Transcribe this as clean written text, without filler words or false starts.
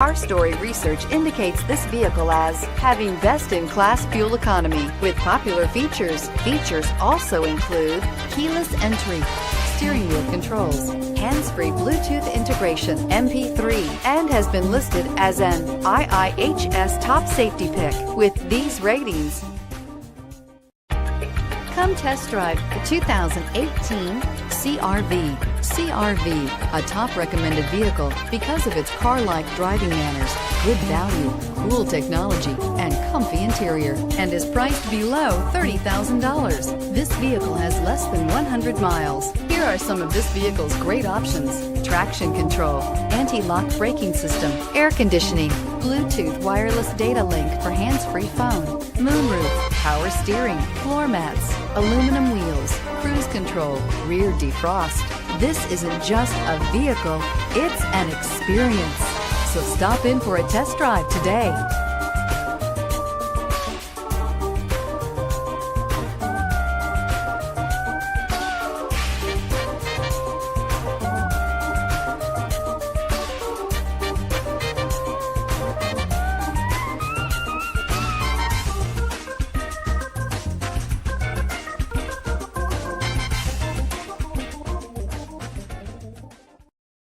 Our story research indicates this vehicle as having best-in-class fuel economy with popular features. Features also include keyless entry, steering wheel controls, hands-free Bluetooth integration, MP3, and has been listed as an IIHS top safety pick with these ratings. Come test drive the 2018 CR-V. CR-V, a top recommended vehicle because of its car-like driving manners, good value, cool technology, and comfy interior, and is priced below $30,000. This vehicle has less than 100 miles. Here are some of this vehicle's great options: traction control, anti-lock braking system, air conditioning, Bluetooth wireless data link for hands-free phone, moonroof, power steering, floor mats, aluminum wheels, cruise control, rear defrost. This isn't just a vehicle, it's an experience. So stop in for a test drive today.